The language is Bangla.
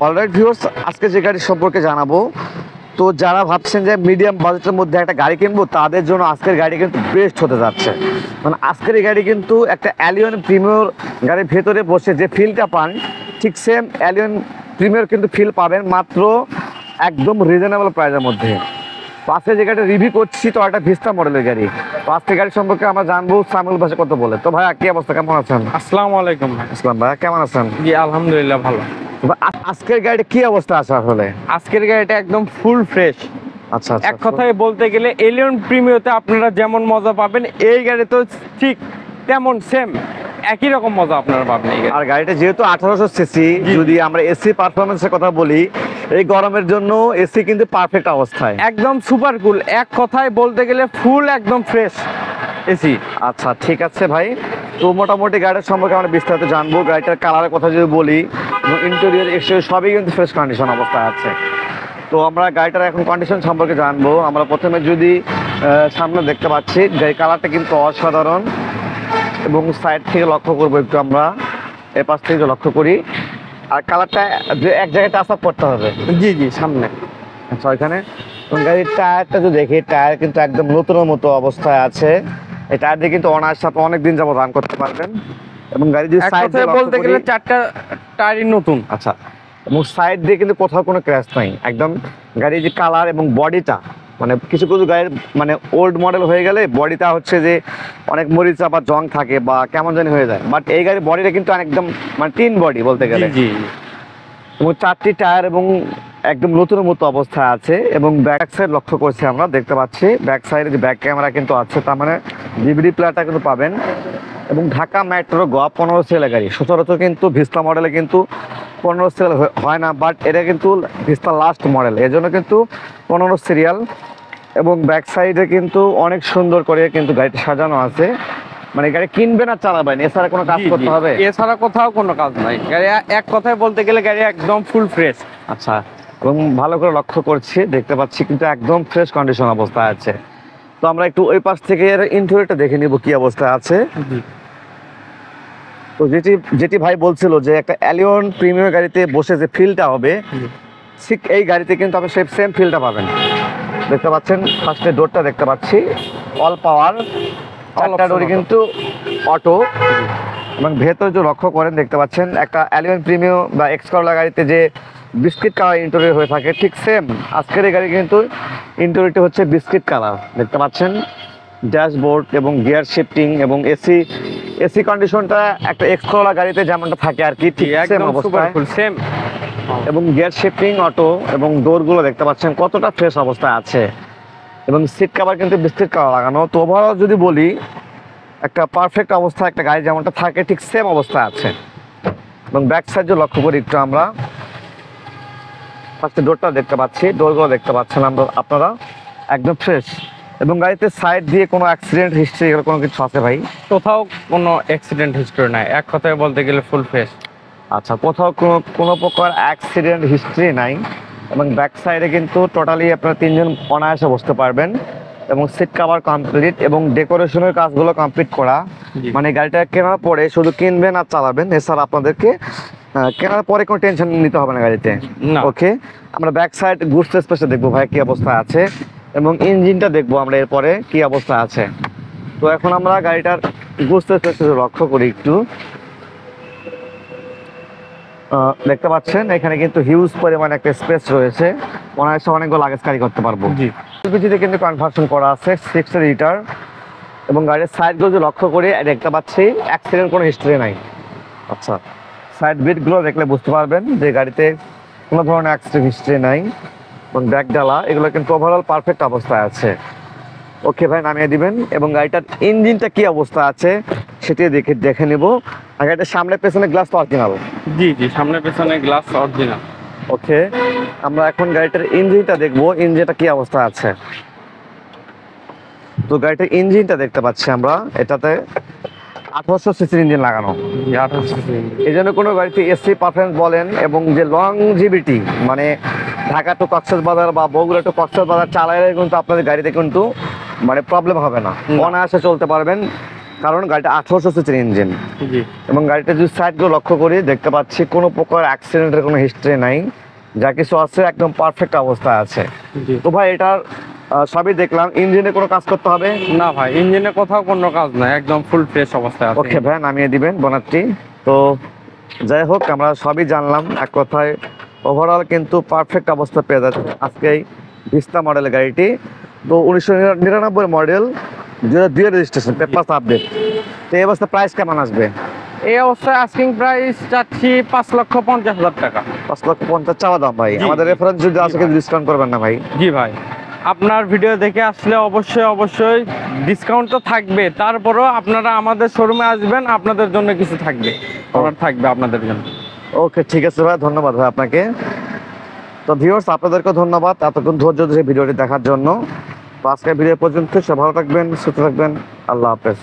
অলরাইট ভিউয়ার্স, আজকে যে গাড়ি সম্পর্কে জানাবো, তো যারা ভাবছেন যে মিডিয়াম বাজেটের মধ্যে একটা গাড়ি কিনবো তাদের জন্য আজকের গাড়ি কিন্তু বেস্ট হতে যাচ্ছে। মানে আজকের এই গাড়ি কিন্তু একটা অ্যালিয়ন প্রিমিয়র গাড়ির ভেতরে বসে যে ফিলটা পান, ঠিক সেম অ্যালিয়ন প্রিমিয়র কিন্তু ফিল পাবেন মাত্র একদম রিজনেবল প্রাইসের মধ্যে। তো আজকে যে গাড়িটা রিভিউ করছি তো একটা ভিস্তা মডেলের গাড়ি। তো আজকে গাড়ি সম্পর্কে আমরা জানবো সামিউল ভাষা কত বলে। তো ভাইয়া কি অবস্থা, কেমন আছেন? আসসালামু আলাইকুম ভাই। আসসালাম ভাইয়া, কেমন আছেন? জি আলহামদুলিল্লাহ ভালো। আজকের গাড়িটা কি অবস্থা আছে আসলে? আজকের গাড়িটা একদম ফুল ফ্রেশ। আচ্ছা এক কথায় বলতে গেলে এলিয়ন প্রিমিওতে আপনারা যেমন মজা পাবেন এই গাড়িতে ঠিক তেমন সেম একই রকম মজা আপনারা পাবেন এই গাড়ি। আর গাড়িটা যেহেতু 1800 সিসি, যদি আমরা এসি পারফরমেন্সের কথা বলি, এই গরমের জন্য এসি কিন্তু পারফেক্ট অবস্থায়, একদম সুপার কুল। এক কথায় বলতে গেলে ফুল একদম ফ্রেশ এসি। আচ্ছা ঠিক আছে ভাই, তো মোটামুটি গাড়ির সম্পর্কে আমরা বিস্তারিত জানবো। গাড়িটার কালারের কথা যদি বলি, ইন্টেরিয়র এক্সটেরিয়র সবই কিন্তু ফ্রেশ কন্ডিশন অবস্থায় আছে। তো আমরা গাড়িটার এখন কন্ডিশন সম্পর্কে জানবো। আমরা প্রথমে যদি সামনে দেখতে পাচ্ছি গাড়ির কালারটা কিন্তু অসাধারণ, এবং সাইড থেকে লক্ষ্য করবো একটু, আমরা এ পাশ থেকে লক্ষ্য করি। আর কালারটা যে এক জায়গায় টাচ আপ করতে হবে। জি জি সামনে। আচ্ছা ওইখানে গাড়ির টায়ারটা যদি দেখি, টায়ার কিন্তু একদম নতুনের মতো অবস্থায় আছে। এই টায়ার দিয়ে কিন্তু অনায়াসে আপনি অনেক দিন যাবত রান করতে পারবেন। এবং গাড়ি যদি এক সাইড কথায় বলতে গেলে চারটা টায়ারই নতুন। আচ্ছা, এবং সাইড দিয়ে কিন্তু কোথাও কোনো ক্র্যাশ নাই। একদম গাড়ির যে কালার এবং বডিটা, মানে কিছু কিছু গাড়ির মানে ওল্ড মডেল হয়ে গেলে বডিটা হচ্ছে যে অনেক মরিচা বা জং থাকে বা কেমন জানি হয়ে যায়, বাট এই গাড়ির বডিটা কিন্তু একদম মানে টিন বডি বলতে গেলে। জি এবং চারটি টায়ার এবং একদম নতুনের মতো অবস্থায় আছে। এবং ব্যাক সাইড লক্ষ্য করছি, আমরা দেখতে পাচ্ছি ব্যাক সাইডে যে ব্যাক ক্যামেরা কিন্তু আছে, তার মানে ডিভিডি প্লেয়ারটা কিন্তু পাবেন। এবং ঢাকা মেট্রো গ 15 সিরিয়াল গাড়ি, সচরাচর কিন্তু ভিস্তা মডেলে কিন্তু 15 সিরিয়াল হয় না, বাট এটা কিন্তু ভিস্তা লাস্ট মডেল, এজন্য কিন্তু 15 সিরিয়াল। এবং ব্যাক সাইডে কিন্তু অনেক সুন্দর করে কিন্তু গাড়িটা সাজানো আছে। মানে গাড়ি কিনবেন আর চালাবেন, এছাড়া কোনো কাজ করতে হবে? এছাড়া কোথাও কোনো কাজ নাই। গাড়ি এক কথায় বলতে গেলে গাড়ি একদম ফুল ফ্রেশ। আচ্ছা, এবং ভালো করে লক্ষ্য করছি, দেখতে পাচ্ছি কিন্তু একদম ফ্রেশ কন্ডিশন অবস্থায় আছে। তো আমরা একটু ওই পাশ থেকে ইন্টেরিয়রটা দেখে নিব কি অবস্থায় আছে। তো যেটি ভাই বলছিল যে একটা অ্যালিয়ন প্রিমিয়ার গাড়িতে বসে যে ফিলটা হবে, ঠিক এই গাড়িতে কিন্তু আপনি সেম ফিলটা পাবেন। দেখতে পাচ্ছেন ফার্স্টে ডোরটা দেখতে পাচ্ছি অল পাওয়ার, চারটা ডোরই কিন্তু অটো। এবং ভেতরে যে লক্ষ্য করেন দেখতে পাচ্ছেন একটা অ্যালিয়ন প্রিমিয়ার বা এক্স করলা গাড়িতে যে বিস্কিট কালার ইন্টেরিয়র হয়ে থাকে, ঠিক সেম আজকের এই গাড়ি কিন্তু ইন্টেরিয়রটি হচ্ছে বিস্কিট কালার। দেখতে পাচ্ছেন ড্যাশবোর্ড এবং গিয়ার শিফটিং এবং এসি কন্ডিশনটা একটা এক্স করলা গাড়িতে যেমনটা থাকে আর কি, ঠিক সেম অবস্থায় সেম। এবং গিয়ার শিফটিং অটো, এবং ডোরগুলো দেখতে পাচ্ছেন কতটা ফ্রেশ অবস্থায় আছে। এবং সিট কভার কিন্তু বিস্কিট কালার লাগানো। তো ওভারঅল যদি বলি একটা পারফেক্ট অবস্থা, একটা গাড়ি যেমনটা থাকে ঠিক সেম অবস্থায় আছে। এবং ব্যাক সাইড যে লক্ষ্য করি একটু, আমরা ফার্স্টে ডোরটা দেখতে পাচ্ছি, ডোরগুলো দেখতে পাচ্ছেন আপনারা একদম ফ্রেশ। এবং গাড়িতে সাইড দিয়ে কোনো অ্যাক্সিডেন্ট হিস্ট্রি এগুলো কোনো কিছু আছে ভাই? কোথাও কোনো অ্যাক্সিডেন্ট হিস্ট্রি নাই, এক কথায় বলতে গেলে ফুল ফ্রেশ। আচ্ছা, কোথাও কোনো প্রকার অ্যাক্সিডেন্ট হিস্ট্রি নাই। এবং ব্যাক সাইডে কিন্তু টোটালি আপনারা তিনজন অনায়াসে বসতে পারবেন। এবং সিট কভার কমপ্লিট এবং ডেকোরেশনের কাজগুলো কমপ্লিট করা। মানে গাড়িটা কেনার পরে শুধু কিনবেন আর চালাবেন, এছাড়া আপনাদেরকে কেনার পরে কোনো টেনশন নিতে হবে না গাড়িতে। ওকে, আমরা ব্যাক সাইড গুডস স্পেসে দেখবো ভাই কি অবস্থা আছে, এবং ইঞ্জিনটা দেখবো আমরা এরপরে কি অবস্থা আছে। তো এখন আমরা গাড়িটার গুডস স্পেসে লক্ষ্য করি একটু, দেখতে পাচ্ছেন এখানে কিন্তু হিউজ পরিমাণ একটা স্পেস রয়েছে, অনায়াসে অনেকগুলো লাগেজ ক্যারি করতে পারবো। এলপিজিতে কিন্তু কনভার্সন করা আছে 6 লিটার। এবং গাড়ির সাইডগুলো যদি লক্ষ্য করি দেখতে পাচ্ছি অ্যাক্সিডেন্ট কোনো হিস্ট্রি নাই। আচ্ছা, সাইড বিটগুলো দেখলে বুঝতে পারবেন যে গাড়িতে কোনো ধরনের অ্যাক্সিডেন্ট হিস্ট্রি নাই। এবং ব্যাক ডালা এগুলো কিন্তু ওভারঅল পারফেক্ট অবস্থায় আছে। ওকে ভাই, নামিয়ে দিবেন। এবং গাড়িটার ইঞ্জিনটা কি অবস্থা আছে সেটি দেখে নেব। আর গাড়িটার সামনে পেছনে গ্লাস অরিজিনাল? জি সামনে পেছনে গ্লাস অরিজিনাল। ওকে, আমরা এখন গাড়িটার ইঞ্জিনটা দেখবো, ইঞ্জিনটা কি অবস্থা আছে। তো গাড়িটার ইঞ্জিনটা দেখতে পাচ্ছি আমরা, এটাতে 1800 সিসির ইঞ্জিন লাগানো। এই জন্য কোনো গাড়িতে এসি পারফরমেন্স বলেন এবং যে লংজিভিটি, মানে ঢাকা টু কক্সবাজার বা বগুড়া টু কক্সবাজার চালাইলে কিন্তু আপনাদের গাড়িতে কিন্তু মানে প্রবলেম হবে না, অনায়াসে চলতে পারবেন। কারণ গাড়িটা 1800 সিসির ইঞ্জিন জি এবং গাড়িটা যদি সাইডগুলো লক্ষ্য করি দেখতে পাচ্ছি কোনো প্রকার অ্যাক্সিডেন্টের কোনো হিস্ট্রি নাই, যা কিছু আছে একদম পারফেক্ট অবস্থায় আছে। জি। তো ভাই এটার সবই দেখলাম, ইঞ্জিনে কোনো কাজ করতে হবে? না ভাই, ইঞ্জিনে কোথাও কোনো কাজ নাই, একদম ফুল ফ্রেশ অবস্থায় আছে। ওকে ভাই, নামিয়ে দিবেন বোনারটি। তো যাই হোক, আমরা সবই জানলাম, এক কথায় ওভারঅল কিন্তু পারফেক্ট অবস্থা পেয়ে যাচ্ছে আজকে এই ভিস্তা মডেলের গাড়িটি। তো 1999 মডেল, 2002 রেজিস্ট্রেশন, পেপার আপডেট। তো এই অবস্থা প্রাইস কেমন আসবে? এই অবস্থায় আস্কিং প্রাইস চাচ্ছি 5,50,000 টাকা। 5,50,000 চাওয়া দাম ভাই। জি। আমাদের রেফারেন্স যদি আছে কিন্তু ডিসকাউন্ট করবেন না ভাই? জি ভাই, আপনার ভিডিও দেখে আসলে অবশ্যই ডিসকাউন্ট তো থাকবে, তারপরেও আপনারা আমাদের শোরুমে আসবেন, আপনাদের জন্য কিছু থাকবে, অফার থাকবে আপনাদের জন্য। ওকে, ঠিক আছে ভাই, ধন্যবাদ ভাই আপনাকে। তো ভিউয়ার্স, আপনাদেরকেও ধন্যবাদ এতক্ষণ ধৈর্য ধরে ভিডিওটি দেখার জন্য। তো আজকের ভিডিও পর্যন্ত, সব ভালো থাকবেন, সুস্থ থাকবেন, আল্লাহ হাফেজ।